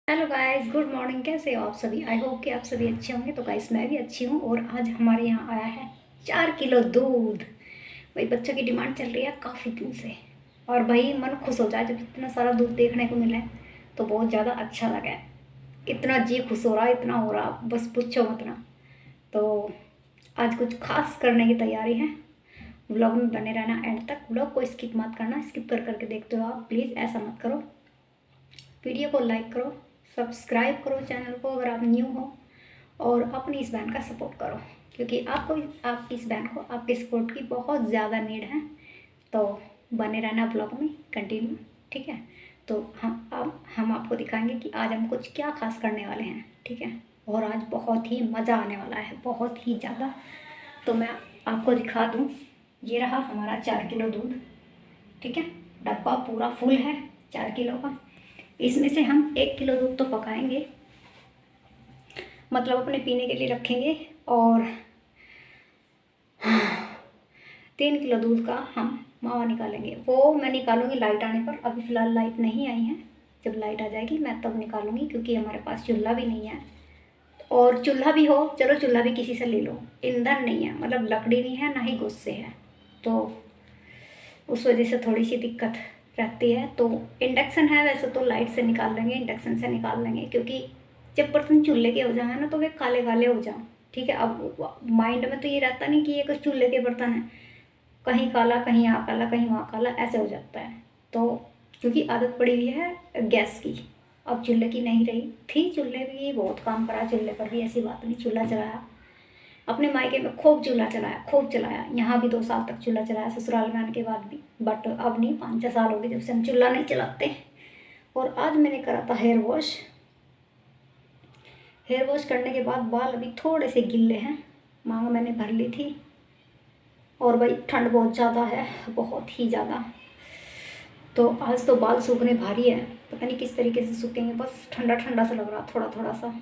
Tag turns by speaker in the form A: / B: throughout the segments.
A: Hello guys, good morning. कैसे हो आप सभी? आई होप कि आप सभी अच्छे होंगे। तो गाइस, मैं भी अच्छी हूँ और आज हमारे यहाँ आया है 4 किलो दूध। भाई, बच्चों की डिमांड चल रही है काफ़ी दिन से। और भाई, मन खुश हो जाए जब इतना सारा दूध देखने को मिला है तो बहुत ज़्यादा अच्छा लगा है। इतना जी खुश हो रहा, इतना हो रहा, बस पूछो मत ना। तो आज कुछ खास करने की तैयारी है। व्लॉग में बने रहना एंड तक। व्लॉग को स्किप मत करना, स्किप कर करके देखते हो आप, प्लीज़ ऐसा मत करो। वीडियो को लाइक करो, सब्सक्राइब करो चैनल को अगर आप न्यू हो, और अपनी इस बहन का सपोर्ट करो, क्योंकि आपकी इस बहन को आपके सपोर्ट की बहुत ज़्यादा नीड है। तो बने रहना ब्लॉग में कंटिन्यू, ठीक है? तो हम आपको दिखाएंगे कि आज हम कुछ क्या खास करने वाले हैं, ठीक है? और आज बहुत ही मज़ा आने वाला है, बहुत ही ज़्यादा। तो मैं आपको दिखा दूँ, ये रहा हमारा 4 किलो दूध, ठीक है? डब्बा पूरा फुल है 4 किलो का। इसमें से हम 1 किलो दूध तो पकाएंगे, मतलब अपने पीने के लिए रखेंगे, और 3 किलो दूध का हम मावा निकालेंगे। वो मैं निकालूंगी लाइट आने पर। अभी फ़िलहाल लाइट नहीं आई है, जब लाइट आ जाएगी मैं तब निकालूंगी, क्योंकि हमारे पास चूल्हा भी नहीं है। और चूल्हा भी हो, चलो चूल्हा भी किसी से ले लो, ईंधन नहीं है, मतलब लकड़ी नहीं है, ना ही गुस्से है, तो उस वजह से थोड़ी सी दिक्कत रहती है। तो इंडक्शन है वैसे, तो लाइट से निकाल लेंगे, इंडक्शन से निकाल लेंगे, क्योंकि जब बर्तन चूल्हे के हो जाए ना तो वे काले काले हो जाओ, ठीक है? अब माइंड में तो ये रहता नहीं कि ये कुछ चूल्हे के बर्तन हैं, कहीं काला, कहीं यहाँ काला, कहीं वहाँ काला, ऐसे हो जाता है। तो क्योंकि आदत पड़ी हुई है गैस की, अब चूल्हे की नहीं रही थी। चूल्हे भी बहुत काम करा, चूल्हे पर भी ऐसी बात नहीं, चूल्हा चलाया अपने मायके में, खूब चूल्हा चलाया, खूब चलाया। यहाँ भी 2 साल तक चूल्हा चलाया, ससुराल में आने के बाद भी। बट अब नहीं, 5-6 साल हो गए जब से हम चूल्हा नहीं चलाते। और आज मैंने करा था हेयर वॉश। हेयर वॉश करने के बाद बाल अभी थोड़े से गिल्ले हैं, मांग मैंने भर ली थी। और भाई, ठंड बहुत ज़्यादा है, बहुत ही ज़्यादा। तो आज तो बाल सूखने भारी है, पता नहीं किस तरीके से सूखेंगे, बस ठंडा ठंडा सा लग रहा, थोड़ा थोड़ा सा।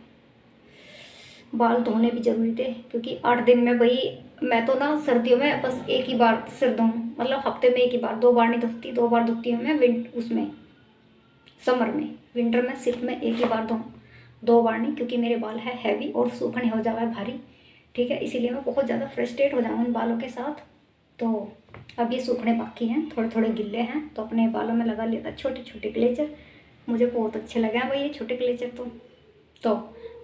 A: बाल धोने भी ज़रूरी थे, क्योंकि 8 दिन में भाई, मैं तो ना सर्दियों में बस एक ही बार सिर धोऊँ, मतलब हफ्ते में एक ही बार, 2 बार नहीं धोती, 2 बार धोती हूँ मैं उसमें समर में। विंटर में सिर्फ मैं एक ही बार धोऊँ, 2 बार नहीं, क्योंकि मेरे बाल है हैवी और सूखने हो जावा है भारी, ठीक है? इसीलिए मैं बहुत ज़्यादा फ्रस्ट्रेट हो जाऊँ उन बालों के साथ। तो अब ये सूखने बाकी हैं, थोड़े थोड़े गिल्ले हैं, तो अपने बालों में लगा लिया था छोटे छोटे क्लेचर। मुझे बहुत अच्छे लगे हैं भाई ये छोटे क्लेचर। तो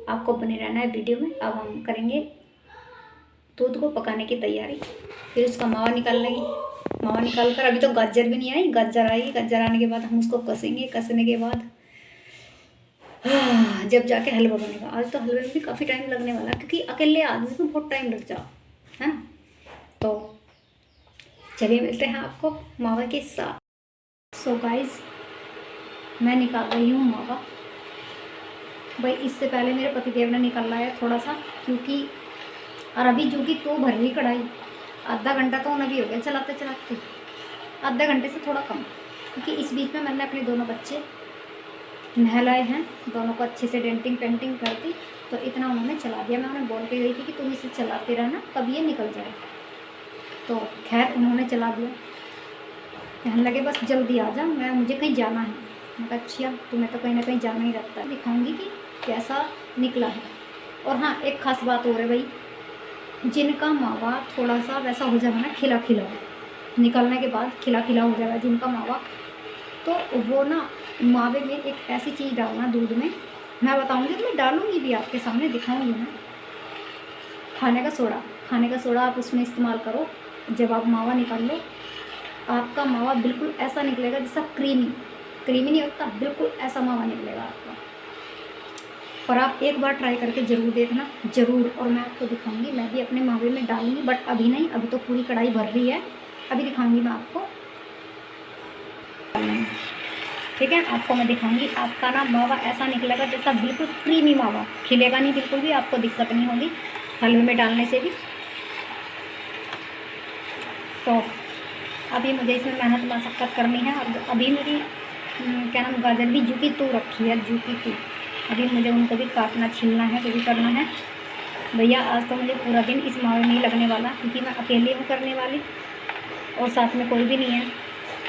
A: आपको बने रहना है वीडियो में। अब हम करेंगे दूध को पकाने की तैयारी, फिर उसका मावा निकाल लेंगे। मावा निकाल कर, अभी तो गाजर भी नहीं आई, गाजर आएगी, गाजर आने के बाद हम उसको कसेंगे। कसने के बाद जब जाके हलवा बनेगा। आज तो हलवे में भी काफ़ी टाइम लगने वाला, क्योंकि अकेले आदमी को बहुत टाइम लग जाओ, है ना? तो चलिए मिलते हैं आपको मावा के साथ। सो गाइस, मैं निकाल रही हूँ मावा। भाई, इससे पहले मेरे पतिदेव ने निकाला है थोड़ा सा, क्योंकि और अभी जो कि तो भर रही कढ़ाई, आधा घंटा तो उन्हें भी हो गया चलाते चलाते, आधे घंटे से थोड़ा कम, क्योंकि इस बीच में मैंने अपने दोनों बच्चे नहलाए हैं, दोनों को अच्छे से डेंटिंग पेंटिंग कर दी। तो इतना उन्होंने चला दिया। मैं उन्हें बोल के गई थी कि तुम इसे चलाते रहना, कब ये निकल जाए। तो खैर उन्होंने चला दिया। कहने लगे बस जल्दी आ जा, मुझे कहीं जाना है। मैं कहा अच्छा, तुम्हें तो कहीं ना कहीं जाना ही रहता है, दिखाऊंगी कि कैसा निकला है। और हाँ, एक ख़ास बात और है भाई, जिनका मावा थोड़ा सा वैसा हो जाएगा ना, खिला खिला, निकलने के बाद खिला खिला हो जाएगा जिनका मावा, तो वो ना मावे में एक ऐसी चीज़ डालना दूध में, मैं बताऊंगी, तो मैं डालूंगी भी आपके सामने, दिखाऊंगी मैं। खाने का सोडा, खाने का सोडा आप उसमें इस्तेमाल करो। जब आप मावा निकाल लो, आपका मावा बिल्कुल ऐसा निकलेगा जैसा क्रीमी, क्रीमी नहीं होता, बिल्कुल ऐसा मावा निकलेगा आपका। और आप एक बार ट्राई करके ज़रूर देखना, ज़रूर। और मैं आपको दिखाऊंगी, मैं भी अपने मावे में डालूंगी, बट अभी नहीं, अभी तो पूरी कढ़ाई भर रही है, अभी दिखाऊंगी मैं आपको, ठीक है? आपको मैं दिखाऊंगी, आपका ना मावा ऐसा निकलेगा जैसा बिल्कुल क्रीमी मावा, खिलेगा नहीं बिल्कुल भी, आपको दिक्कत नहीं होगी हलवे में डालने से भी। तो अभी मुझे इसमें मेहनत मशक्क़त करनी है। और अभी मेरी क्या नाम, गाजर भी जूकी तू रखी है, जूकी तू। अभी मुझे उनको भी काटना, छीलना है, जो भी करना है। भैया, आज तो मुझे पूरा दिन इस मावे में ही लगने वाला, क्योंकि मैं अकेली हूँ करने वाली, और साथ में कोई भी नहीं है,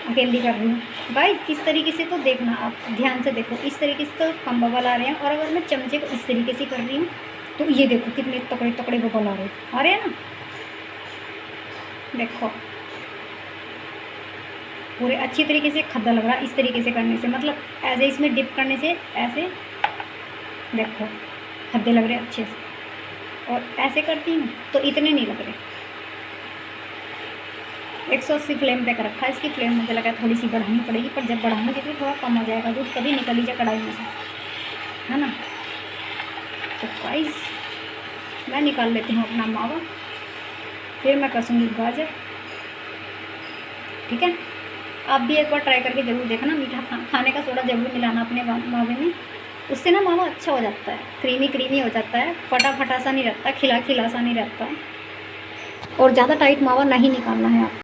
A: अकेली कर रही हूँ। गाइस इस तरीके से तो देखना, आप ध्यान से देखो, इस तरीके से तो कम बबल आ रहे हैं। और अगर मैं चमचे को इस तरीके से कर रही हूँ तो ये देखो कितने तकड़े तकड़े बबल आ रहे हैं ना, देखो पूरे अच्छी तरीके से खद्दा लग रहा है। इस तरीके से करने से मतलब ऐसे इसमें डिप करने से ऐसे देखो खद्दे लग रहे हैं अच्छे से। और ऐसे करती हूँ तो इतने नहीं लग रहे। 180 फ्लेम पे कर रखा है। इसकी फ्लेम मुझे लगा थोड़ी सी बढ़ानी पड़ेगी, पर जब बढ़ाऊंगी तो थोड़ा कम हो जाएगा दूध, कभी निकल ही जाए कढ़ाई में से, है ना। तो गाइस मैं निकाल लेती हूँ अपना मावा, फिर मैं कसूँगी गाजर। ठीक है, आप भी एक बार ट्राई करके ज़रूर देखना। मीठा खाने का सोडा ज़रूर मिलाना अपने मावे में, उससे ना मावा अच्छा हो जाता है, क्रीमी क्रीमी हो जाता है, फटा फटा सा नहीं रहता, खिला खिला सा नहीं रहता है। और ज़्यादा टाइट मावा नहीं निकालना है आप,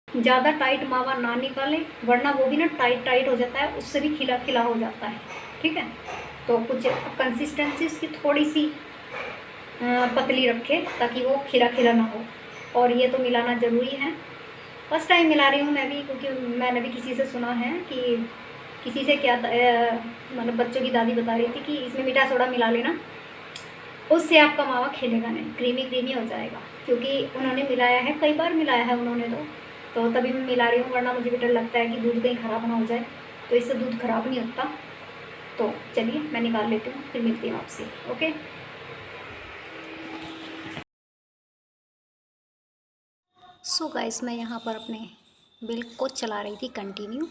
A: ज़्यादा टाइट मावा ना निकालें, वरना वो भी ना टाइट टाइट हो जाता है, उससे भी खिला खिला हो जाता है। ठीक है, तो कुछ कंसिस्टेंसी उसकी थोड़ी सी पतली रखें ताकि वो खिला खिला ना हो। और ये तो मिलाना ज़रूरी है। फर्स्ट टाइम मिला रही हूँ मैं भी, क्योंकि मैंने भी किसी से सुना है कि किसी से क्या मतलब बच्चों की दादी बता रही थी कि इसमें मीठा सोडा मिला लेना, उससे आपका मावा खिलेगा नहीं, क्रीमी क्रीमी हो जाएगा। क्योंकि उन्होंने मिलाया है, कई बार मिलाया है उन्होंने, तो तभी मैं मिला रही हूँ, वरना मुझे भी डर लगता है कि दूध कहीं ख़राब ना हो जाए, तो इससे दूध ख़राब नहीं होता। तो चलिए मैं निकाल लेती हूँ, फिर मिलती हूँ आपसे। ओके, सो गाइस मैं यहाँ पर अपने मिल्क को चला रही थी कंटिन्यू,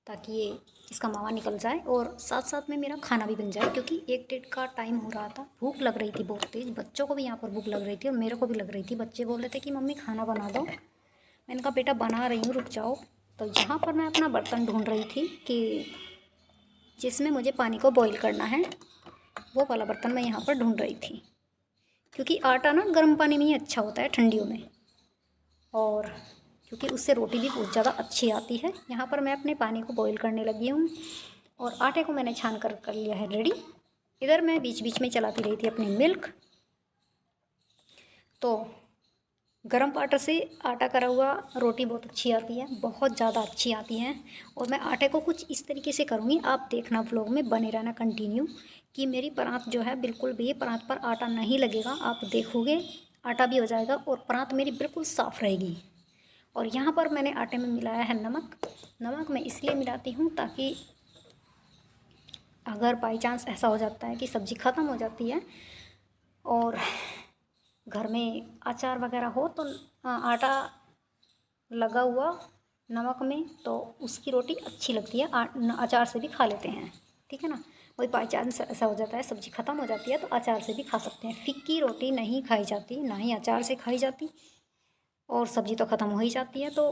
A: ताकि ये इसका मावा निकल जाए और साथ साथ में मेरा खाना भी बन जाए। क्योंकि 1 डेढ़ का टाइम हो रहा था, भूख लग रही थी बहुत तेज़, बच्चों को भी यहाँ पर भूख लग रही थी और मेरे को भी लग रही थी। बच्चे बोल रहे थे कि मम्मी खाना बना दो, मैंने कहा बेटा बना रही हूँ, रुक जाओ। तो यहाँ पर मैं अपना बर्तन ढूंढ रही थी कि जिसमें मुझे पानी को बॉईल करना है, वो वाला बर्तन मैं यहाँ पर ढूंढ रही थी। क्योंकि आटा ना गर्म पानी में ही अच्छा होता है ठंडियों में, और क्योंकि उससे रोटी भी बहुत ज़्यादा अच्छी आती है। यहाँ पर मैं अपने पानी को बॉईल करने लगी हूँ और आटे को मैंने छान कर लिया है रेडी। इधर मैं बीच बीच में चलाती रही थी अपनी मिल्क। तो गर्म आटे से आटा करा हुआ रोटी बहुत अच्छी आती है, बहुत ज़्यादा अच्छी आती है। और मैं आटे को कुछ इस तरीके से करूँगी, आप देखना व्लॉग में बने रहना कंटिन्यू, कि मेरी परात जो है बिल्कुल भी परात पर आटा नहीं लगेगा। आप देखोगे आटा भी हो जाएगा और परात मेरी बिल्कुल साफ़ रहेगी। और यहाँ पर मैंने आटे में मिलाया है नमक। नमक मैं इसलिए मिलाती हूँ ताकि अगर बाई चांस ऐसा हो जाता है कि सब्ज़ी ख़त्म हो जाती है और घर में अचार वगैरह हो, तो आटा लगा हुआ नमक में, तो उसकी रोटी अच्छी लगती है, अचार से भी खा लेते हैं। ठीक है ना, वही बाई चांस ऐसा हो जाता है सब्ज़ी ख़त्म हो जाती है तो अचार से भी खा सकते हैं। फिक्की रोटी नहीं खाई जाती, ना ही अचार से खाई जाती, और सब्ज़ी तो ख़त्म हो ही जाती है तो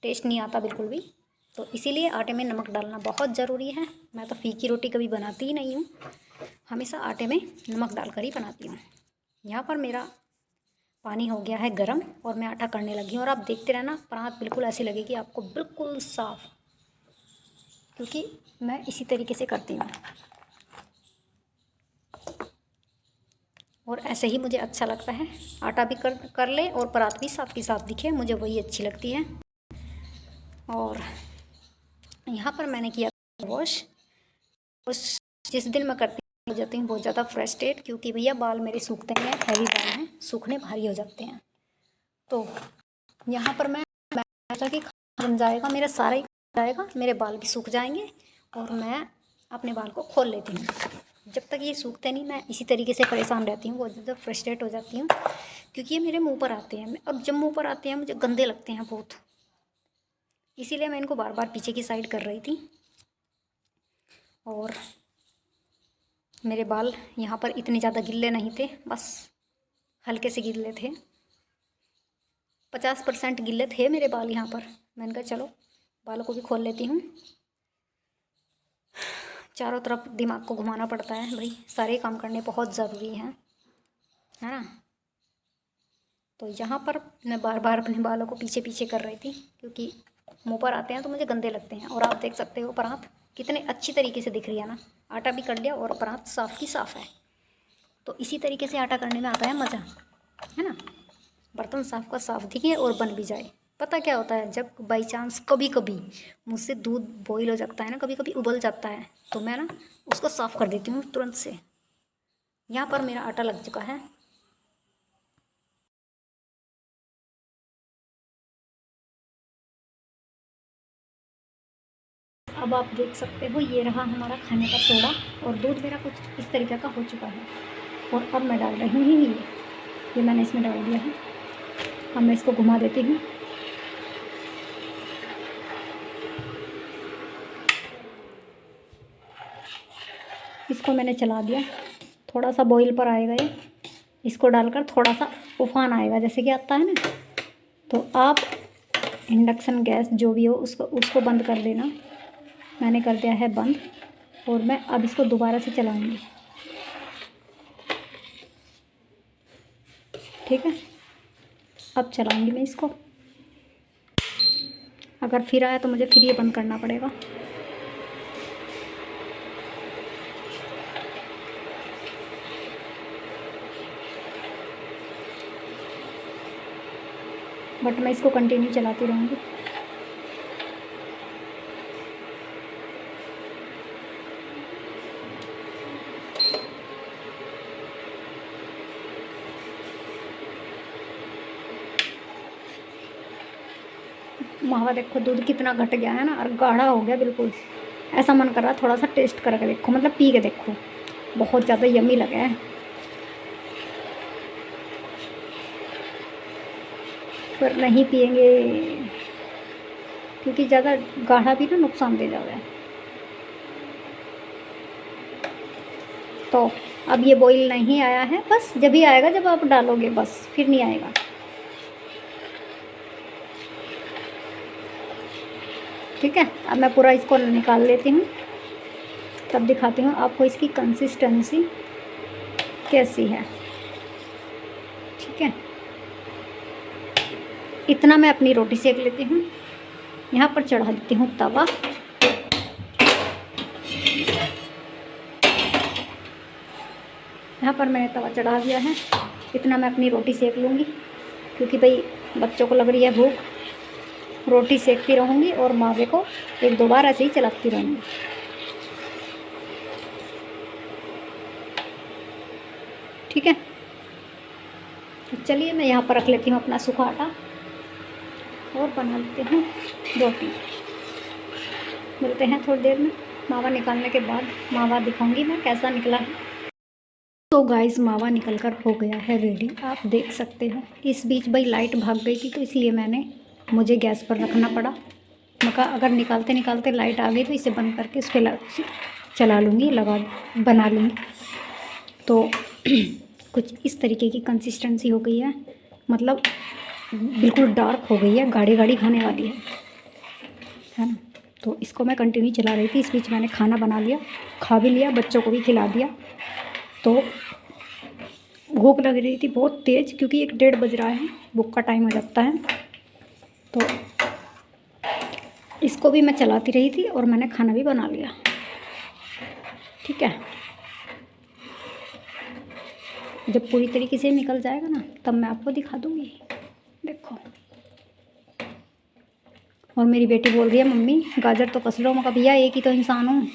A: टेस्ट नहीं आता बिल्कुल भी। तो इसीलिए आटे में नमक डालना बहुत ज़रूरी है। मैं तो फीकी रोटी कभी बनाती ही नहीं हूँ, हमेशा आटे में नमक डालकर ही बनाती हूँ। यहाँ पर मेरा पानी हो गया है गरम और मैं आटा करने लगी हूँ। और आप देखते रहना, परात बिल्कुल ऐसी लगेगी आपको, बिल्कुल साफ़, क्योंकि मैं इसी तरीके से करती हूँ। और ऐसे ही मुझे अच्छा लगता है, आटा भी कर ले और परात भी साफ़ की साफ़ दिखे, मुझे वही अच्छी लगती है। और यहाँ पर मैंने किया वॉश। जिस दिन मैं करती हो जाती हूँ बहुत ज़्यादा फ्रस्ट्रेट, क्योंकि भैया बाल मेरे सूखते नहीं हैं, हैवी बाल हैं, सूखने भारी हो जाते हैं। तो यहाँ पर मैं ऐसा कि बन जाएगा मेरा सारा ही जाएगा, मेरे बाल भी सूख जाएंगे और मैं अपने बाल को खोल लेती हूँ। जब तक ये सूखते नहीं मैं इसी तरीके से परेशान रहती हूँ, बहुत ज़्यादा फ्रस्ट्रेट हो जाती हूँ, क्योंकि ये मेरे मुँह पर आते हैं और जब मुँह पर आते हैं मुझे गंदे लगते हैं बहुत। इसीलिए मैं इनको बार बार पीछे की साइड कर रही थी। और मेरे बाल यहाँ पर इतने ज़्यादा गिल्ले नहीं थे, बस हल्के से गिल्ले थे, 50% गिल्ले थे मेरे बाल यहाँ पर। मैंने कहा चलो बालों को भी खोल लेती हूँ। चारों तरफ दिमाग को घुमाना पड़ता है भाई, सारे काम करने बहुत ज़रूरी हैं, है ना। तो यहाँ पर मैं बार बार अपने बालों को पीछे पीछे कर रही थी, क्योंकि मुँह पर आते हैं तो मुझे गंदे लगते हैं। और आप देख सकते हो परात कितने अच्छी तरीके से दिख रही है ना, आटा भी कर लिया और परात साफ़ की साफ़ है। तो इसी तरीके से आटा करने में आता है मज़ा, है ना। बर्तन साफ़ का साफ़ दिखे और बन भी जाए। पता क्या होता है, जब बाई चांस कभी कभी मुझसे दूध बॉईल हो जाता है ना, कभी कभी उबल जाता है, तो मैं ना उसको साफ़ कर देती हूँ तुरंत से। यहाँ पर मेरा आटा लग चुका है। अब आप देख सकते हो, ये रहा हमारा खाने का सोडा, और दूध मेरा कुछ इस तरीके का हो चुका है। और अब मैं डाल रही हूँ ये मैंने इसमें डाल दिया है। अब मैं इसको घुमा देती हूँ। इसको मैंने चला दिया, थोड़ा सा बॉईल पर आएगा ये। इसको डालकर थोड़ा सा उफान आएगा, जैसे कि आता है ना, तो आप इंडक्शन गैस जो भी हो उसको बंद कर देना। मैंने कर दिया है बंद, और मैं अब इसको दोबारा से चलाऊंगी। ठीक है, अब चलाऊंगी मैं इसको। अगर फिर आया तो मुझे फिर ये बंद करना पड़ेगा। बट मैं इसको कंटिन्यू चलाती रहूँगी। मावा देखो, दूध कितना घट गया है ना, और गाढ़ा हो गया बिल्कुल। ऐसा मन कर रहा थोड़ा सा टेस्ट करके देखो, मतलब पी के देखो। बहुत ज़्यादा यम्मी लगा है, पर नहीं पियेंगे क्योंकि ज़्यादा गाढ़ा भी ना नुकसान दे जाता है। तो अब ये बॉईल नहीं आया है, बस जब ही आएगा जब आप डालोगे, बस फिर नहीं आएगा। ठीक है, अब मैं पूरा इसको निकाल लेती हूँ, तब दिखाती हूँ आपको इसकी कंसिस्टेंसी कैसी है। ठीक है, इतना मैं अपनी रोटी सेक लेती हूँ। यहाँ पर चढ़ा देती हूँ तवा। यहाँ पर मैंने तवा चढ़ा दिया है। इतना मैं अपनी रोटी सेक लूँगी, क्योंकि भाई बच्चों को लग रही है भूख। रोटी सेकती रहूँगी और मावे को एक दो बार ऐसे ही चलाती रहूँगी। ठीक है, तो चलिए मैं यहाँ पर रख लेती हूँ अपना सूखा आटा और बना लेते हैं रोटी। मिलते हैं थोड़ी देर में मावा निकालने के बाद। मावा दिखाऊंगी मैं कैसा निकला है। तो गाइस, मावा निकल कर हो गया है रेडी, आप देख सकते हो। इस बीच भाई लाइट भाग गई थी, तो इसलिए मुझे गैस पर रखना पड़ा। मैं कहा अगर निकालते निकालते लाइट आ गई तो इसे बंद करके उसके चला लूँगी, बना लूँगी। तो कुछ इस तरीके की कंसिस्टेंसी हो गई है, मतलब बिल्कुल डार्क हो गई है, गाढ़ी गाढ़ी खाने वाली है ना। तो इसको मैं कंटिन्यू चला रही थी। इस बीच मैंने खाना बना लिया, खा भी लिया, बच्चों को भी खिला दिया। तो भूख लग रही थी बहुत तेज़, क्योंकि 1-1:30 बज रहा है, भूख का टाइम हो जाता है। तो इसको भी मैं चलाती रही थी और मैंने खाना भी बना लिया। ठीक है, जब पूरी तरीके से निकल जाएगा ना, तब मैं आपको दिखा दूँगी। देखो, और मेरी बेटी बोल रही है मम्मी गाजर तो कस लो। मैं कहा भैया एक ही तो इंसान हूँ,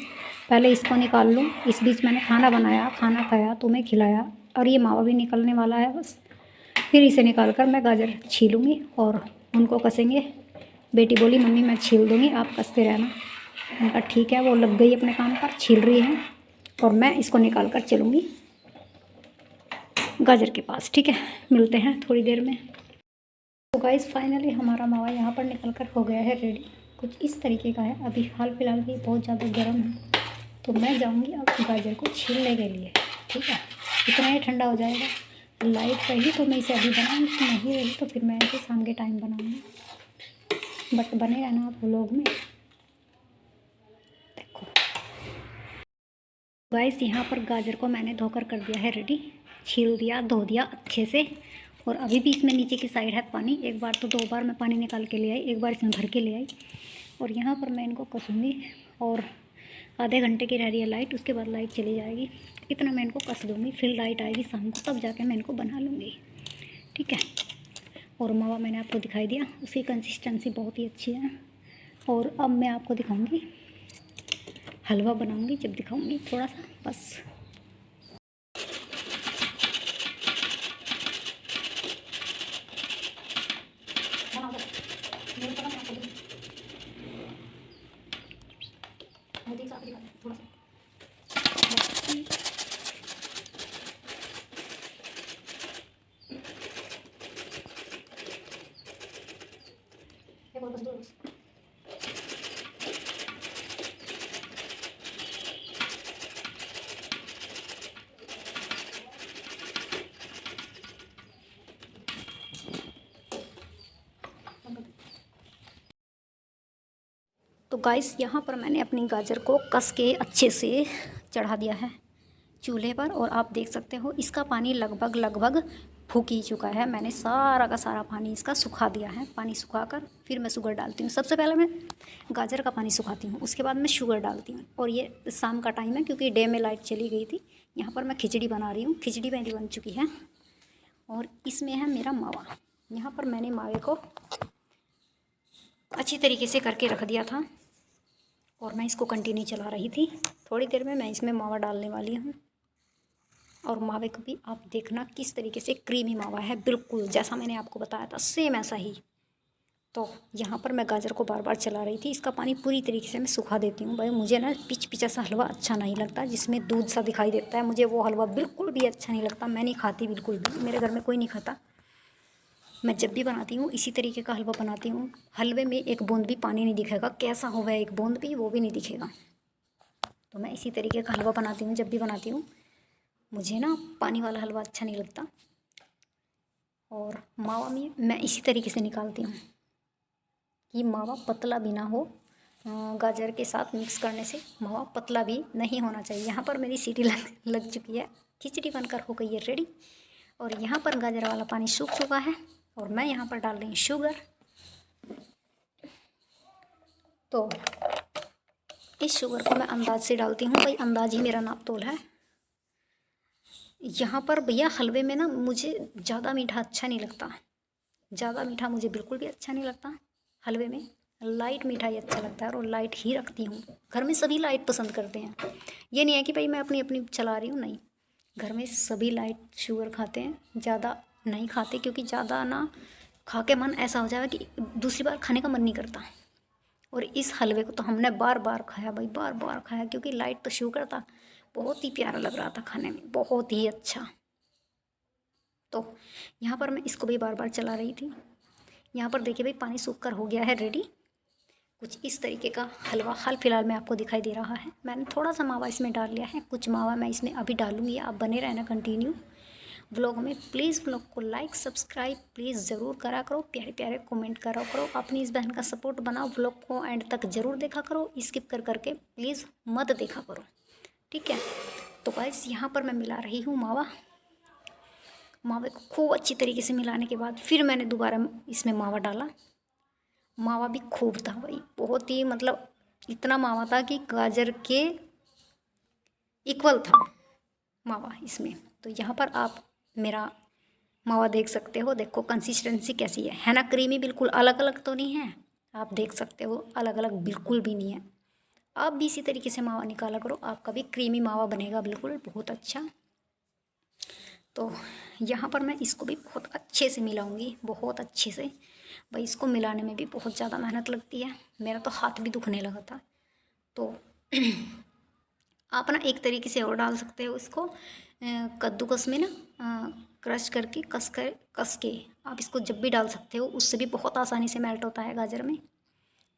A: पहले इसको निकाल लूँ। इस बीच मैंने खाना बनाया, खाना खाया, तुम्हें खिलाया, और ये मावा भी निकलने वाला है बस। फिर इसे निकाल कर मैं गाजर छीलूँगी और उनको कसेंगे। बेटी बोली मम्मी मैं छील दूँगी, आप कसते रहना। उनका ठीक है, वो लग गई अपने काम पर, छील रही है, और मैं इसको निकाल कर चलूँगी गाजर के पास। ठीक है, मिलते हैं थोड़ी देर में। तो गाइस, फाइनली हमारा मावा यहाँ पर निकल कर हो गया है रेडी। कुछ इस तरीके का है। अभी हाल फिलहाल भी बहुत ज़्यादा गर्म है, तो मैं जाऊँगी अब गाजर को छीलने के लिए। ठीक है, इतना ही ठंडा हो जाएगा। लाइट रही तो मैं इसे अभी बनाऊँगी, नहीं रही तो फिर मैं इसे शाम के टाइम बनाऊँगी। बट बने रहना आप व्लॉग में। देखो गाइस, यहाँ पर गाजर को मैंने धोकर कर दिया है रेडी, छील दिया, धो दिया अच्छे से। और अभी भी इसमें नीचे की साइड है पानी। एक बार तो 2 बार मैं पानी निकाल के ले आई, एक बार इसमें भर के ले आई। और यहाँ पर मैं इनको कसूँगी, और आधे घंटे की रह रही है लाइट, उसके बाद लाइट चली जाएगी। इतना मैं इनको कस दूँगी, फिर लाइट आएगी शाम को, तब जाके मैं इनको बना लूँगी। ठीक है, और मावा मैंने आपको दिखाई दिया, उसकी कंसिस्टेंसी बहुत ही अच्छी है। और अब मैं आपको दिखाऊंगी, हलवा बनाऊंगी जब दिखाऊंगी थोड़ा सा बस। थोड़ा सा तो गाइस यहाँ पर मैंने अपनी गाजर को कस के अच्छे से चढ़ा दिया है चूल्हे पर, और आप देख सकते हो इसका पानी लगभग फूक ही चुका है। मैंने सारा का सारा पानी इसका सुखा दिया है। पानी सुखाकर फिर मैं शुगर डालती हूँ। सबसे पहले मैं गाजर का पानी सुखाती हूँ, उसके बाद मैं शुगर डालती हूँ। और ये शाम का टाइम है क्योंकि डे में लाइट चली गई थी। यहाँ पर मैं खिचड़ी बना रही हूँ, खिचड़ी मेरी बन चुकी है और इसमें है मेरा मावा। यहाँ पर मैंने मावे को अच्छी तरीके से करके रख दिया था और मैं इसको कंटिन्यू चला रही थी। थोड़ी देर में मैं इसमें मावा डालने वाली हूँ। और मावे को भी आप देखना किस तरीके से क्रीमी मावा है, बिल्कुल जैसा मैंने आपको बताया था सेम ऐसा ही। तो यहाँ पर मैं गाजर को बार बार चला रही थी। इसका पानी पूरी तरीके से मैं सुखा देती हूँ। भाई मुझे ना पिच पिचा सा हलवा अच्छा नहीं लगता जिसमें दूध सा दिखाई देता है, मुझे वो हलवा बिल्कुल भी अच्छा नहीं लगता। मैं नहीं खाती बिल्कुल भी, मेरे घर में कोई नहीं खाता। मैं जब भी बनाती हूँ इसी तरीके का हलवा बनाती हूँ। हलवे में एक बूंद भी पानी नहीं दिखेगा, कैसा होगा एक बूंद भी, वो भी नहीं दिखेगा। तो मैं इसी तरीके का हलवा बनाती हूँ जब भी बनाती हूँ। मुझे ना पानी वाला हलवा अच्छा नहीं लगता। और मावा में मैं इसी तरीके से निकालती हूँ कि मावा पतला भी ना हो। गाजर के साथ मिक्स करने से मावा पतला भी नहीं होना चाहिए। यहाँ पर मेरी सीटी लग चुकी है, खिचड़ी बनकर हो गई है रेडी। और यहाँ पर गाजर वाला पानी सूख चुका है और मैं यहाँ पर डाल रही हूँ शुगर। तो इस शुगर को मैं अंदाज से डालती हूँ, भाई अंदाज ही मेरा नाप तोल है। यहाँ पर भैया हलवे में ना मुझे ज़्यादा मीठा अच्छा नहीं लगता, ज़्यादा मीठा मुझे बिल्कुल भी अच्छा नहीं लगता। हलवे में लाइट मीठा ही अच्छा लगता है और लाइट ही रखती हूँ। घर में सभी लाइट पसंद करते हैं, ये नहीं है कि भाई मैं अपनी अपनी चला रही हूँ, नहीं। घर में सभी लाइट शुगर खाते हैं, ज़्यादा नहीं खाते क्योंकि ज़्यादा ना खा के मन ऐसा हो जाएगा कि दूसरी बार खाने का मन नहीं करता। और इस हलवे को तो हमने बार बार खाया भाई, बार बार खाया क्योंकि लाइट तो शुगर था। बहुत ही प्यारा लग रहा था खाने में, बहुत ही अच्छा। तो यहाँ पर मैं इसको भी बार बार चला रही थी। यहाँ पर देखिए भाई पानी सूख कर हो गया है रेडी। कुछ इस तरीके का हलवा हाल फिलहाल में आपको दिखाई दे रहा है। मैंने थोड़ा सा मावा इसमें डाल लिया है, कुछ मावा मैं इसमें अभी डालूंगी। आप बने रहना कंटिन्यू व्लॉग में। प्लीज़ व्लॉग को लाइक सब्सक्राइब प्लीज़ ज़रूर करा करो, प्यारे प्यारे कमेंट करा करो। अपनी इस बहन का सपोर्ट बनाओ, व्लॉग को एंड तक ज़रूर देखा करो, स्किप कर करके प्लीज़ मत देखा करो, ठीक है। तो गाइस यहाँ पर मैं मिला रही हूँ मावा। मावे को खूब अच्छी तरीके से मिलाने के बाद फिर मैंने दोबारा इसमें मावा डाला। मावा भी खूब था भाई, बहुत ही मतलब इतना मावा था कि गाजर के इक्वल था मावा इसमें। तो यहाँ पर आप मेरा मावा देख सकते हो, देखो कंसिस्टेंसी कैसी है ना। क्रीमी बिल्कुल अलग अलग तो नहीं है, आप देख सकते हो अलग अलग बिल्कुल भी नहीं है। आप भी इसी तरीके से मावा निकाला करो, आपका भी क्रीमी मावा बनेगा बिल्कुल बहुत अच्छा। तो यहाँ पर मैं इसको भी बहुत अच्छे से मिलाऊंगी, बहुत अच्छे से। भाई इसको मिलाने में भी बहुत ज़्यादा मेहनत लगती है, मेरा तो हाथ भी दुखने लगा था। तो आप ना एक तरीके से और डाल सकते हो इसको, कद्दूकस में ना क्रश करके कस के आप इसको जब भी डाल सकते हो, उससे भी बहुत आसानी से मेल्ट होता है गाजर में।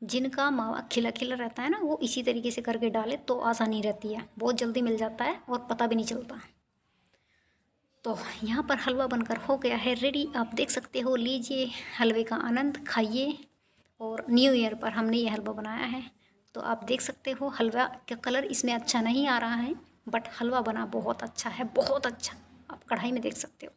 A: जिनका मावा खिला खिला रहता है ना वो इसी तरीके से करके डाले तो आसानी रहती है, बहुत जल्दी मिल जाता है और पता भी नहीं चलता। तो यहाँ पर हलवा बनकर हो गया है रेडी, आप देख सकते हो। लीजिए हलवे का आनंद खाइए। और न्यू ईयर पर हमने ये हलवा बनाया है। तो आप देख सकते हो हलवा का कलर इसमें अच्छा नहीं आ रहा है, बट हलवा बना बहुत अच्छा है, बहुत अच्छा। आप कढ़ाई में देख सकते हो।